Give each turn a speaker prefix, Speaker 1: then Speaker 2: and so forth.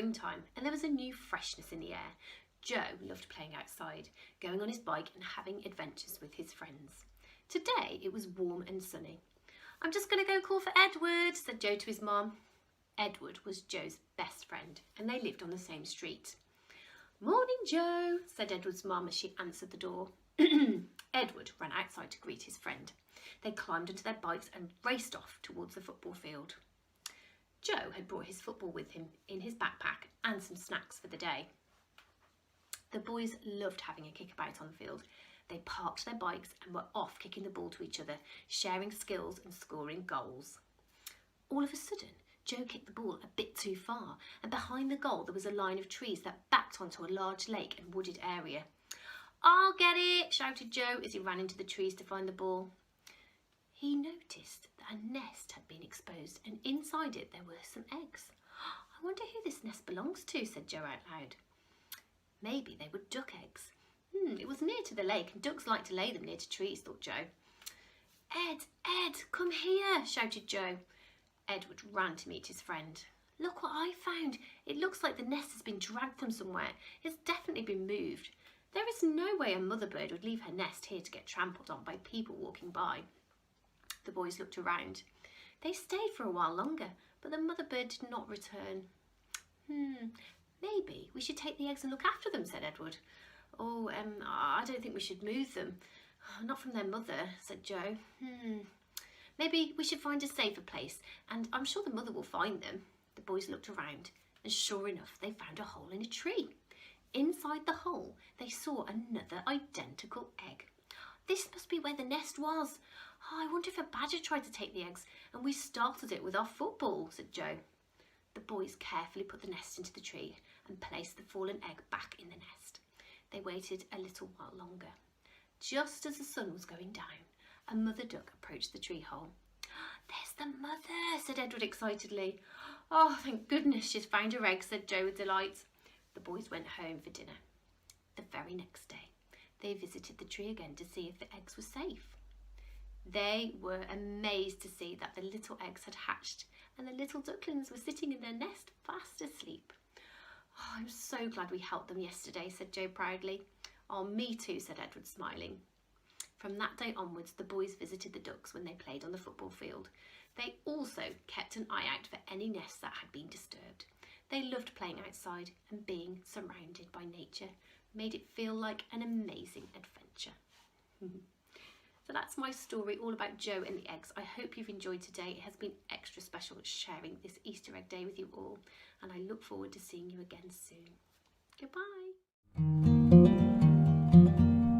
Speaker 1: springtime and there was a new freshness in the air. Joe loved playing outside, going on his bike and having adventures with his friends. Today it was warm and sunny. "I'm just going to go call for Edward," said Joe to his mum. Edward was Joe's best friend and they lived on the same street. "Morning, Joe," said Edward's mum as she answered the door. Edward ran outside to greet his friend. They climbed onto their bikes and raced off towards the football field. Joe had brought his football with him in his backpack and some snacks for the day. The boys loved having a kick about on the field. They parked their bikes and were off kicking the ball to each other, sharing skills and scoring goals. All of a sudden, Joe kicked the ball a bit too far, and behind the goal there was a line of trees that backed onto a large lake and wooded area. "I'll get it," shouted Joe as he ran into the trees to find the ball. He noticed that a nest had been exposed and inside it there were some eggs. "I wonder who this nest belongs to," said Joe out loud. Maybe they were duck eggs. It was near to the lake and ducks like to lay them near to trees, thought Joe. Ed, come here," shouted Joe. Edward ran to meet his friend. "Look what I found. It looks like the nest has been dragged from somewhere. It's definitely been moved. There is no way a mother bird would leave her nest here to get trampled on by people walking by." The boys looked around. They stayed for a while longer, but the mother bird did not return. "Maybe we should take the eggs and look after them," said Edward. I don't think we should move them. Not from their mother," said Joe. Maybe we should find a safer place, and I'm sure the mother will find them." The boys looked around, and sure enough, they found a hole in a tree. Inside the hole, they saw another identical egg. "This must be where the nest was. I wonder if a badger tried to take the eggs and we startled it with our football," said Joe. The boys carefully put the nest into the tree and placed the fallen egg back in the nest. They waited a little while longer. Just as the sun was going down, a mother duck approached the tree hole. "There's the mother," said Edward excitedly. "Oh, thank goodness she's found her egg," said Joe with delight. The boys went home for dinner. The very next day, they visited the tree again to see if the eggs were safe. They were amazed to see that the little eggs had hatched and the little ducklings were sitting in their nest fast asleep. "I'm so glad we helped them yesterday," said Joe proudly. "Oh, me too," said Edward, smiling. From that day onwards, the boys visited the ducks when they played on the football field. They also kept an eye out for any nests that had been disturbed. They loved playing outside, and being surrounded by nature made it feel like an amazing adventure. So that's my story all about Joe and the eggs. I hope you've enjoyed today. It has been extra special sharing this Easter egg day with you all, and I look forward to seeing you again soon. Goodbye.